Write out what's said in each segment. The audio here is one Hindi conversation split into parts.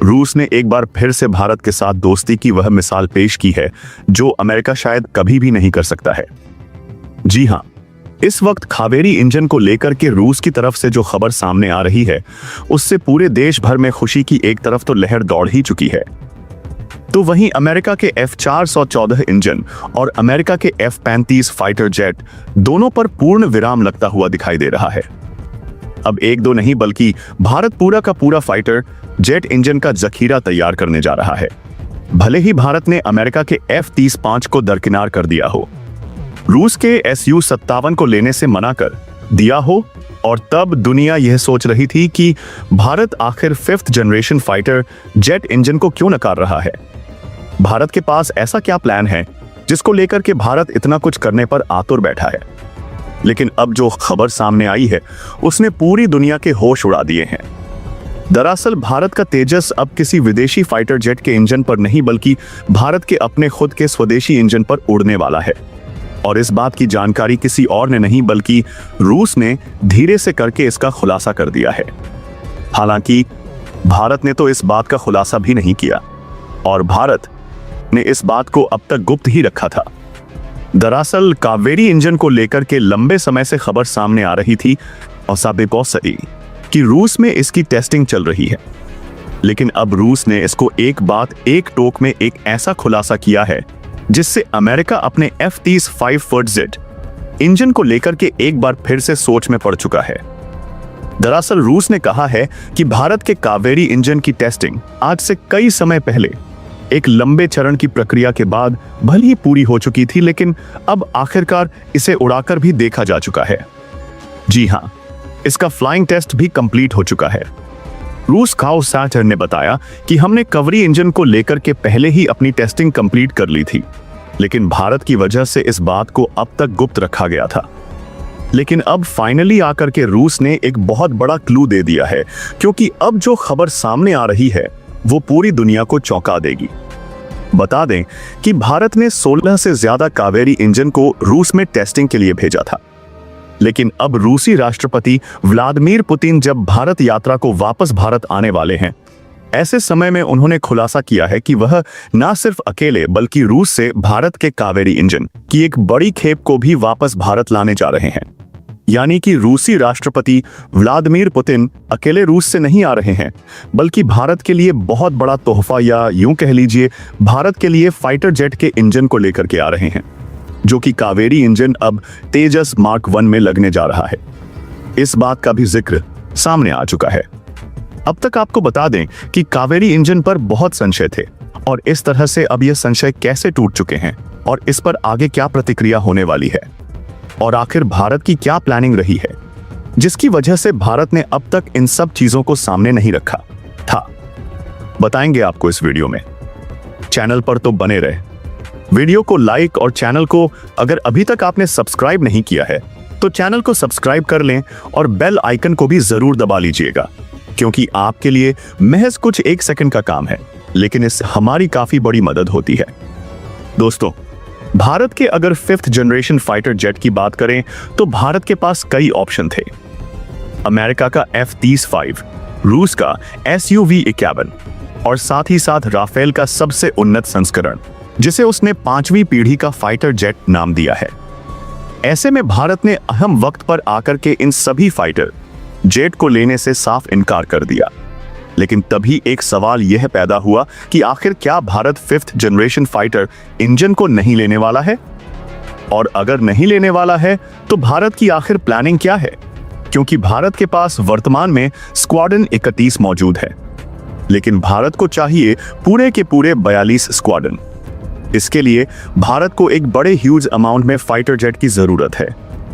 रूस ने एक बार फिर से भारत के साथ दोस्ती की वह मिसाल पेश की है जो अमेरिका शायद कभी भी नहीं कर सकता है। जी हां, इस वक्त कावेरी इंजन को लेकर के रूस की तरफ से जो खबर सामने आ रही है उससे पूरे देश भर में खुशी की एक तरफ तो लहर दौड़ ही चुकी है, तो वहीं अमेरिका के F-414 इंजन और अमेरिका के F-35 फाइटर जेट दोनों पर पूर्ण विराम लगता हुआ दिखाई दे रहा है। अब एक दो नहीं बल्कि भारत पूरा का पूरा फाइटर जेट इंजन का जखीरा तैयार करने जा रहा है। भले ही भारत ने अमेरिका के F-35 को दरकिनार कर दिया हो, रूस के Su-57 को लेने से मना कर दिया हो, और तब दुनिया यह सोच रही थी कि भारत आखिर 5th generation fighter jet engine को क्यों नकार रहा है। भारत के पास ऐसा क्या प्लान है जिसको लेकर के भारत इतना कुछ करने पर आतुर बैठा है। लेकिन अब जो खबर सामने आई है उसने पूरी दुनिया के होश उड़ा दिए हैं। दरअसल भारत का तेजस अब किसी विदेशी फाइटर जेट के इंजन पर नहीं बल्कि भारत के अपने खुद के स्वदेशी इंजन पर उड़ने वाला है, और इस बात की जानकारी किसी और ने नहीं बल्कि रूस ने धीरे से करके इसका खुलासा कर दिया है। हालांकि भारत ने तो इस बात का खुलासा भी नहीं किया और भारत ने इस बात को अब तक गुप्त ही रखा था। दरअसल कावेरी इंजन को लेकर के लंबे समय से खबर सामने आ रही थी और सही कि रूस में इसकी टेस्टिंग चल रही है, लेकिन अब रूस ने इसको एक बात एक टोक में एक ऐसा खुलासा किया है जिससे अमेरिका अपने F-35 फाइटर जेट इंजन को लेकर के एक बार फिर से सोच में पड़ चुका है। दरअसल रूस ने कहा है कि भारत के कावेरी इंजन की टेस्टिंग आज से कई समय पहले एक लंबे चरण की प्रक्रिया के बाद भले ही पूरी हो चुकी थी, लेकिन अब आखिरकार इसे उड़ाकर भी देखा जा चुका है। जी हां, इसका फ्लाइंग टेस्ट भी कंप्लीट हो चुका है। रूस खाओसाटर ने बताया कि हमने कावेरी इंजन को लेकर के पहले ही अपनी टेस्टिंग कंप्लीट कर ली थी, लेकिन भारत की वजह से इस बात को अब तक गुप्त रखा गया था। लेकिन अब फाइनली आकर के रूस ने एक बहुत बड़ा क्लू दे दिया है, क्योंकि अब जो खबर सामने आ रही है वो पूरी दुनिया को चौंका देगी। बता दें कि भारत ने 16 से ज्यादा कावेरी इंजन को रूस में टेस्टिंग के लिए भेजा था, लेकिन अब रूसी राष्ट्रपति व्लादिमीर पुतिन जब भारत यात्रा को वापस भारत आने वाले हैं, ऐसे समय में उन्होंने खुलासा किया है कि वह न सिर्फ अकेले बल्कि रूस से भारत के कावेरी इंजन की एक बड़ी खेप को भी वापस भारत लाने जा रहे हैं। यानी कि रूसी राष्ट्रपति व्लादिमीर पुतिन अकेले रूस से नहीं आ रहे हैं, बल्कि भारत के लिए बहुत बड़ा तोहफा या यूं कह लीजिए भारत के लिए फाइटर जेट के इंजन को लेकर के आ रहे हैं, जो कि कावेरी इंजन अब तेजस मार्क 1 में लगने जा रहा है। इस बात का भी जिक्र सामने आ चुका है। अब तक आपको बता दें कि कावेरी इंजन पर बहुत संशय थे, और इस तरह से अब यह संशय कैसे टूट चुके हैं और इस पर आगे क्या प्रतिक्रिया होने वाली है, और आखिर भारत की क्या प्लानिंग रही है जिसकी वजह से भारत ने अब तक इन सब चीजों को सामने नहीं रखा था, बताएंगे आपको इस वीडियो में। चैनल पर तो बने रहे, वीडियो को लाइक और चैनल को अगर अभी तक आपने सब्सक्राइब नहीं किया है तो चैनल को सब्सक्राइब कर लें और बेल आइकन को भी जरूर दबा लीजिएगा, क्योंकि आपके लिए महज कुछ 1 सेकंड का काम है, लेकिन इससे हमारी काफी बड़ी मदद होती है। दोस्तों, भारत के अगर 5th जनरेशन फाइटर जेट की बात करें तो भारत के पास कई ऑप्शन थे। अमेरिका का F-35, रूस का Su-51 और साथ ही साथ राफेल का सबसे उन्नत संस्करण जिसे उसने 5वीं पीढ़ी का फाइटर जेट नाम दिया है। ऐसे में भारत ने अहम वक्त पर आकर के इन सभी फाइटर जेट को लेने से साफ इनकार कर दिया। लेकिन तभी एक सवाल यह पैदा हुआ कि आखिर क्या Bharat 5th generation fighter engine को नहीं लेने वाला है? और अगर नहीं लेने वाला है तो भारत की आखिर प्लानिंग क्या है? क्योंकि भारत के पास वर्तमान में स्क्वाड्रन 31 मौजूद है, लेकिन भारत को चाहिए पूरे के पूरे 42 स्क्वाड्रन। इसके लिए भारत को एक बड़े ह्यूज अमाउंट में फाइटर जेट की जरूरत है।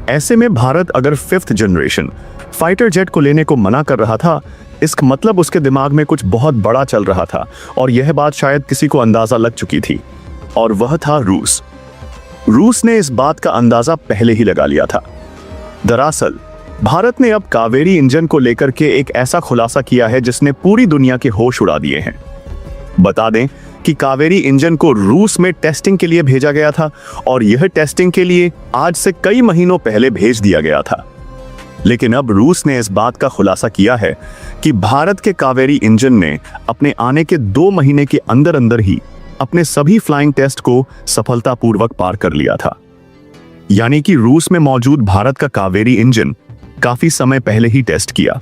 ऐसे में भारत अगर 5th जनरेशन फाइटर जेट को लेने को मना कर रहा था, इसका मतलब उसके दिमाग में कुछ बहुत बड़ा चल रहा था, और यह बात शायद किसी को अंदाजा लग चुकी थी, और वह था रूस। रूस ने इस बात का अंदाजा पहले ही लगा लिया था। दरअसल भारत ने अब कावेरी इंजन को लेकर के एक ऐसा खुलासा किया है जिसने पूरी दुनिया के होश उड़ा दिए हैं। बता दें कि कावेरी इंजन को रूस में टेस्टिंग के लिए भेजा गया था, और यह टेस्टिंग के लिए आज से कई महीनों पहले भेज दिया गया था। लेकिन अब रूस ने इस बात का खुलासा किया है कि भारत के कावेरी इंजन ने अपने आने के 2 महीने के अंदर अंदर ही अपने सभी फ्लाइंग टेस्ट को सफलतापूर्वक पार कर लिया था। यानी कि रूस में मौजूद भारत का कावेरी इंजन काफी समय पहले ही टेस्ट किया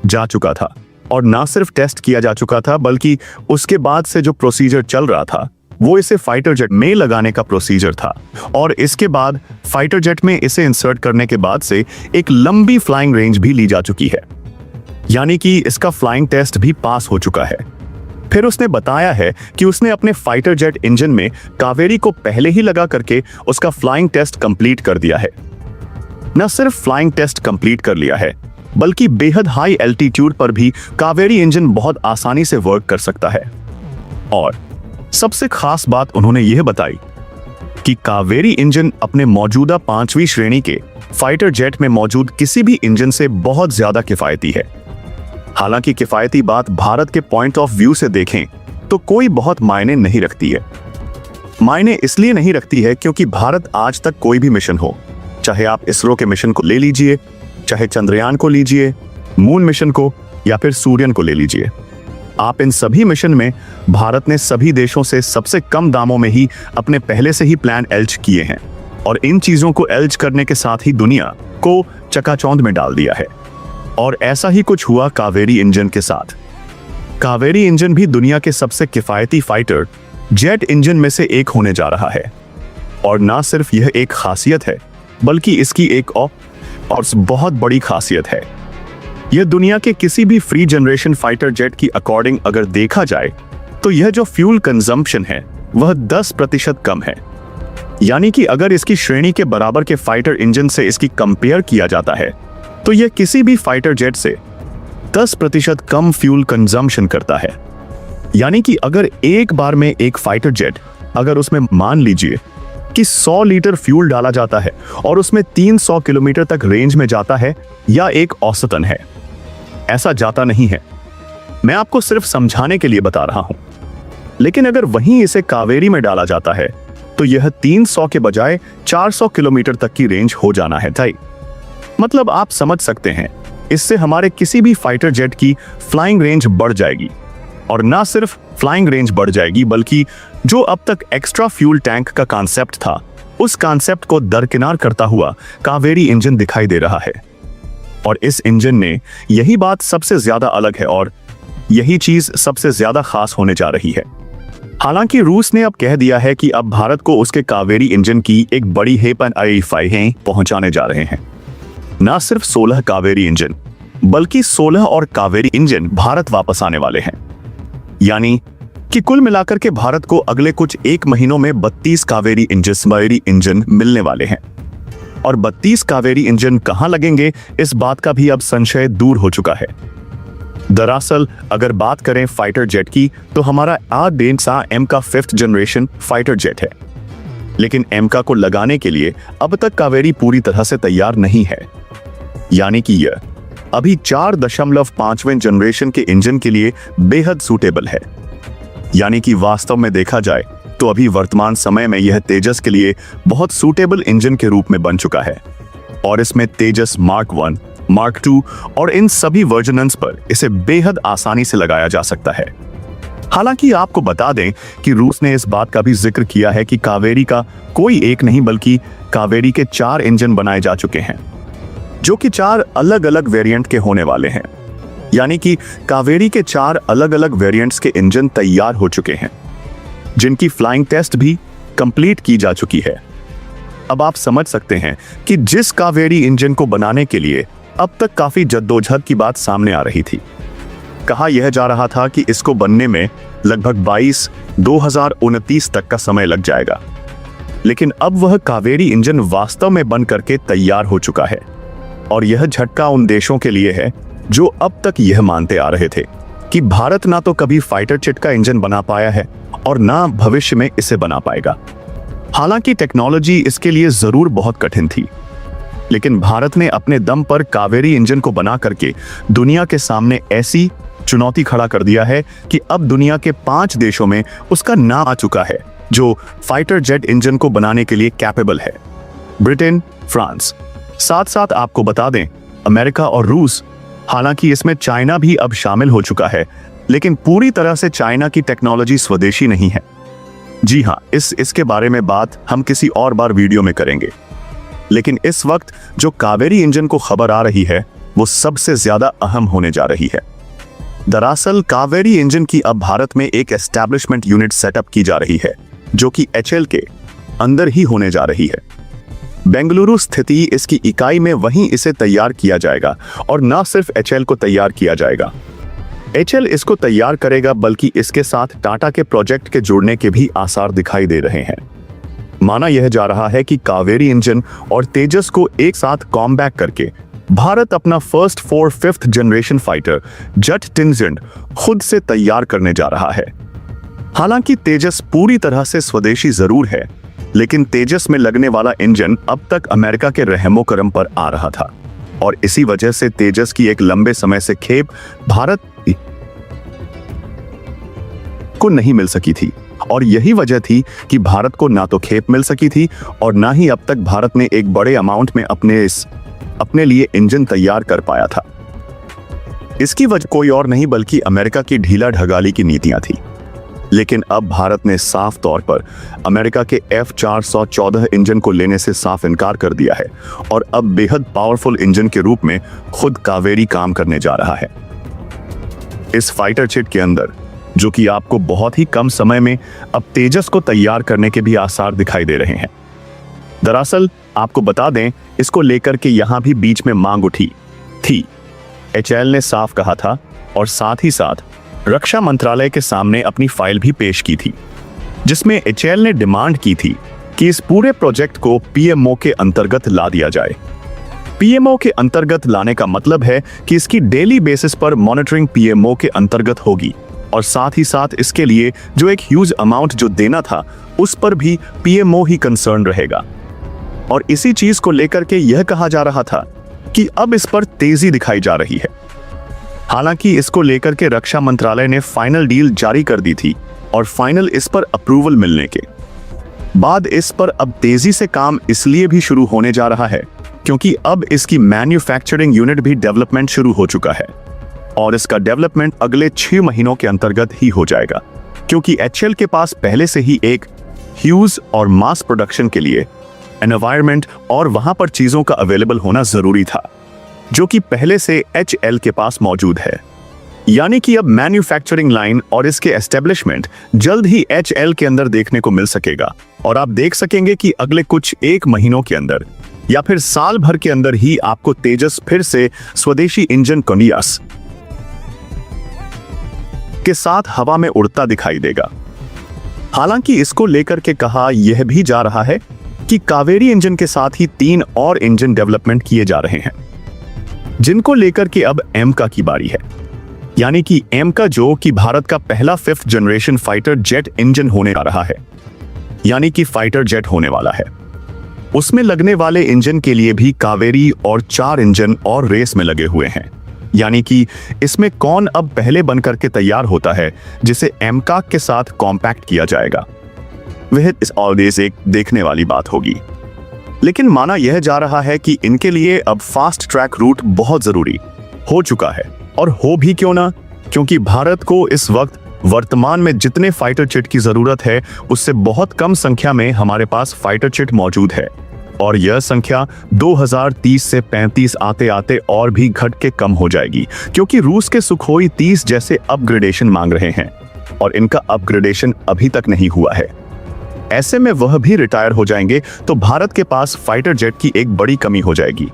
जा चुका था, और ना सिर्फ टेस्ट किया जा चुका था बल्कि उसके बाद से जो प्रोसीजर चल रहा था वो इसे फाइटर जेट में लगाने का प्रोसीजर था, और इसके बाद फाइटर जेट में इसे इंसर्ट करने के बाद से एक लंबी फ्लाइंग रेंज भी ली जा चुकी है, यानी कि इसका फ्लाइंग टेस्ट भी पास हो चुका है। फिर उसने बताया है कि उसने अपने फाइटर जेट इंजन में कावेरी को पहले ही लगा करके उसका फ्लाइंग टेस्ट कंप्लीट कर दिया है। न सिर्फ फ्लाइंग टेस्ट कंप्लीट कर लिया है बल्कि बेहद हाई एल्टीट्यूड पर भी कावेरी इंजन बहुत आसानी से वर्क कर सकता है। और सबसे खास बात उन्होंने यह बताई कि कावेरी इंजन अपने मौजूदा 5वीं श्रेणी के फाइटर जेट में मौजूद किसी भी इंजन से बहुत ज्यादा किफायती है। हालांकि किफायती बात भारत के पॉइंट ऑफ व्यू से देखें तो कोई बहुत मायने नहीं रखती है। मायने इसलिए नहीं रखती है क्योंकि भारत आज तक कोई भी मिशन हो, चाहे आप इसरो के मिशन को ले लीजिए, चाहे चंद्रयान को लीजिए, मून मिशन को, या फिर सूर्यन को ले लीजिए, आप इन सभी मिशन में भारत ने सभी देशों से सबसे कम दामों में ही अपने पहले से ही प्लान एल्ज किए हैं, और इन चीजों को एल्ज करने के साथ ही दुनिया को चकाचौंध में डाल दिया है। और ऐसा ही कुछ हुआ कावेरी इंजन के साथ। कावेरी इंजन भी दुनिया के सबसे किफायती फाइटर जेट इंजन में से एक होने जा रहा है, और ना सिर्फ यह एक खासियत है बल्कि इसकी एक और बहुत बड़ी खासियत है। यह दुनिया के किसी भी फ्री जनरेशन फाइटर जेट की अकॉर्डिंग अगर देखा जाए तो यह जो फ्यूल कंजम्पशन है वह 10% कम है। यानी कि अगर इसकी श्रेणी के बराबर के फाइटर इंजन से इसकी कंपेयर किया जाता है तो यह किसी भी फाइटर जेट से 10% कम फ्यूल कंजम्पशन करता है। यानी कि अगर एक बार में एक फाइटर जेट, अगर उसमें मान लीजिए कि 100 लीटर फ्यूल डाला जाता है और उसमें 300 किलोमीटर तक रेंज में जाता है, या एक औसतन है, ऐसा जाता नहीं है, मैं आपको सिर्फ समझाने के लिए बता रहा हूं। लेकिन अगर वहीं इसे कावेरी में डाला जाता है तो यह 300 के बजाय 400 किलोमीटर तक की रेंज हो जाना है। भाई मतलब आप समझ सकते हैं, इससे हमारे किसी भी फाइटर जेट की फ्लाइंग रेंज बढ़ जाएगी, और ना सिर्फ फ्लाइंग रेंज बढ़ जाएगी बल्कि जो अब तक एक्स्ट्रा फ्यूल टैंक का कॉन्सेप्ट था उस कॉन्सेप्ट को दरकिनार करता हुआ कावेरी इंजन दिखाई दे रहा है। और इस इंजन ने यही बात सबसे ज्यादा अलग है और यही चीज सबसे ज्यादा खास होने जा रही है। हालांकि रूस ने अब कह दिया है कि अब भारत को उसके कावेरी इंजन की एक बड़ी हेपन पहुंचाने जा रहे हैं। ना सिर्फ 16 कावेरी इंजन बल्कि 16 और कावेरी इंजन भारत वापस आने वाले हैं। यानी कि कुल मिलाकर के भारत को अगले कुछ 1 महीनों में 32 कावेरी इंजन मिलने वाले हैं। और 32 कावेरी इंजन कहां लगेंगे इस बात का भी अब संशय दूर हो चुका है। दरअसल अगर बात करें फाइटर जेट की तो हमारा A-10 एम का 5th जनरेशन फाइटर जेट है, लेकिन एमका को लगाने के लिए अब तक कावेरी पूरी तरह से तैयार नहीं है। यानी कि यह अभी 4.5वें जनरेशन के इंजन के लिए बेहद सूटेबल है। यानी कि वास्तव में देखा जाए तो अभी वर्तमान समय में यह तेजस के लिए बहुत सूटेबल इंजन के रूप में बन चुका है, और इसमें तेजस मार्क 1, मार्क 2 और इन सभी वर्जन्स पर इसे बेहद आसानी से लगाया जा सकता है। हालांकि आपको बता दें कि रूस ने इस बात का भी जिक्र किया है कि कावेरी का कोई एक नहीं बल्कि कावेरी के 4 इंजन बनाए जा चुके हैं, जो कि 4 अलग अलग वेरिएंट के होने वाले हैं। यानी कि कावेरी के 4 अलग अलग वेरिएंट्स के इंजन तैयार हो चुके हैं, जिनकी फ्लाइंग टेस्ट भी कंप्लीट की जा चुकी है। अब आप समझ सकते हैं कि जिस कावेरी इंजन को बनाने के लिए अब तक काफी जद्दोजहद की बात सामने आ रही थी। कहा यह जा रहा था कि इसको बनने में लगभग 2029 तक का समय लग जाएगा, लेकिन अब वह कावेरी इंजन वास्तव में बन करके तैयार हो चुका है। और यह झटका उन देशों के लिए है जो अब तक यह मानते आ रहे थे कि भारत ना तो कभी फाइटर जेट का इंजन बना पाया है और ना भविष्य में इसे बना पाएगा। हालांकि टेक्नोलॉजी इसके लिए जरूर बहुत कठिन थी, लेकिन भारत ने अपने दम पर कावेरी इंजन को बना करके दुनिया के सामने ऐसी चुनौती खड़ा कर दिया है कि अब दुनिया के 5 देशों में उसका नाम आ चुका है जो फाइटर जेट इंजन को बनाने के लिए कैपेबल है। Britain, France. साथ साथ आपको बता दें अमेरिका और रूस। हालांकि इसमें चाइना भी अब शामिल हो चुका है, लेकिन पूरी तरह से चाइना की टेक्नोलॉजी स्वदेशी नहीं है। जी हाँ, इसके बारे में बात हम किसी और बार वीडियो में करेंगे। लेकिन इस वक्त जो कावेरी इंजन को खबर आ रही है वो सबसे ज्यादा अहम होने जा रही है। दरअसल कावेरी इंजन की अब भारत में एक एस्टैब्लिशमेंट यूनिट सेटअप की जा रही है, जो कि एचएल के अंदर ही होने जा रही है। बेंगलुरु स्थिति इसकी इकाई में वहीं इसे तैयार किया जाएगा, और न सिर्फ एचएल को तैयार किया जाएगा, एचएल इसको तैयार करेगा, बल्कि इसके साथ टाटा के प्रोजेक्ट के जुड़ने के भी आसार दिखाई दे रहे हैं। माना यह जा रहा है कि कावेरी इंजन और तेजस को एक साथ कॉम्बैक करके भारत अपना first 5th generation fighter jet टिनजेट खुद से तैयार करने जा रहा है। हालांकि तेजस पूरी तरह से स्वदेशी जरूर है, लेकिन तेजस में लगने वाला इंजन अब तक अमेरिका के रहमो करम पर आ रहा था, और इसी वजह से तेजस की एक लंबे समय से खेप भारत को नहीं मिल सकी थी। और यही वजह थी कि भारत को ना तो खेप मिल सकी थी और ना ही अब तक भारत ने एक बड़े अमाउंट में अपने लिए इंजन तैयार कर पाया था। इसकी वजह कोई और नहीं बल्कि अमेरिका की ढीला ढगाली की नीतियां थी। लेकिन अब भारत ने साफ तौर पर अमेरिका के F414 इंजन को लेने से साफ इनकार कर दिया है, और अब बेहद पावरफुल इंजन के रूप में खुद कावेरी काम करने जा रहा है। इस फाइटर जेट के अंदर, जो कि आपको बहुत ही कम समय में अब तेजस को तैयार करने के भी आसार दिखाई दे रहे हैं। दरअसल आपको बता दें, इसको लेकर के यहां भी बीच में मांग उठी थी। एचएल ने साफ कहा था, और साथ ही साथ रक्षा मंत्रालय के सामने अपनी फाइल भी पेश की थी, जिसमें एचएल ने डिमांड की थी कि इस पूरे प्रोजेक्ट को पीएमओ के अंतर्गत ला दिया जाए। पीएमओ के अंतर्गत लाने का मतलब है कि इसकी डेली बेसिस पर मॉनिटरिंग पीएमओ के अंतर्गत होगी, और साथ ही साथ इसके लिए जो एक ह्यूज अमाउंट जो देना था उस पर भी पीएमओ ही कंसर्न रहेगा। और इसी चीज को लेकर के यह कहा जा रहा था कि अब इस पर तेजी दिखाई जा रही है। हालांकि इसको लेकर के रक्षा मंत्रालय ने फाइनल डील जारी कर दी थी, और फाइनल इस पर अप्रूवल मिलने के बाद इस पर अब तेजी से काम इसलिए भी शुरू होने जा रहा है क्योंकि अब इसकी मैन्युफैक्चरिंग यूनिट भी डेवलपमेंट शुरू हो चुका है, और इसका डेवलपमेंट अगले 6 महीनों के अंतर्गत ही हो जाएगा, क्योंकि एचएल के पास पहले से ही एक ह्यूज और मास प्रोडक्शन के लिए एनवायरनमेंट और वहां पर चीजों का अवेलेबल होना जरूरी था, जो कि पहले से एचएल के पास मौजूद है। यानी कि अब मैन्युफैक्चरिंग लाइन और इसके एस्टेब्लिशमेंट जल्द ही एचएल के अंदर देखने को मिल सकेगा, और आप देख सकेंगे कि अगले कुछ 1 महीनों के अंदर या फिर साल भर के अंदर ही आपको तेजस फिर से स्वदेशी इंजन कनियास के साथ हवा में उड़ता दिखाई देगा। हालांकि इसको लेकर के कहा यह भी जा रहा है कि कावेरी इंजन के साथ ही 3 और इंजन डेवलपमेंट किए जा रहे हैं, जिनको लेकर के अब एमका की बारी है। यानी कि एमका जो कि भारत का पहला 5th generation fighter jet engine होने जा रहा है, यानी कि फाइटर जेट होने वाला है, उसमें लगने वाले इंजन के लिए भी कावेरी और 4 इंजन और रेस में लगे हुए हैं। यानी कि इसमें कौन अब पहले बनकर के तैयार होता है जिसे एमका के साथ कॉम्पैक्ट किया जाएगा, वह इस ऑलवेज एक देखने वाली बात होगी। लेकिन माना यह जा रहा है कि इनके लिए अब फास्ट ट्रैक रूट बहुत जरूरी हो चुका है, और हो भी क्यों ना, क्योंकि भारत को इस वक्त वर्तमान में जितने फाइटर जेट की जरूरत है उससे बहुत कम संख्या में हमारे पास फाइटर जेट मौजूद है, और यह संख्या 2030 से 35 आते आते और भी घट के कम हो जाएगी, क्योंकि रूस के सुखोई 30 जैसे अपग्रेडेशन मांग रहे हैं, और इनका अपग्रेडेशन अभी तक नहीं हुआ है। ऐसे में वह भी रिटायर हो जाएंगे तो भारत के पास फाइटर जेट की एक बड़ी कमी हो जाएगी।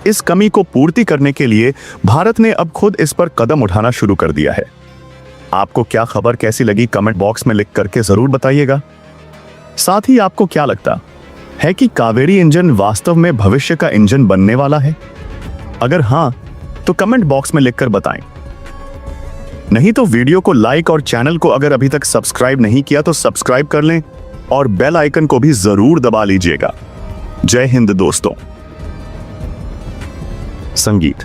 इस कमी को पूर्ति करने के लिए भारत ने अब खुद इस पर कदम उठाना शुरू कर दिया है। आपको क्या खबर कैसी लगी कमेंट बॉक्स में लिख करके जरूर बताइएगा। साथ ही आपको क्या लगता है कि कावेरी इंजन वास्तव में भविष्य का इंजन बनने वाला है? अगर हां तो कमेंट बॉक्स में लिखकर बताएं। नहीं तो वीडियो को लाइक और चैनल को अगर अभी तक सब्सक्राइब नहीं किया तो सब्सक्राइब कर लें और बेल आइकन को भी जरूर दबा लीजिएगा। जय हिंद दोस्तों। संगीत।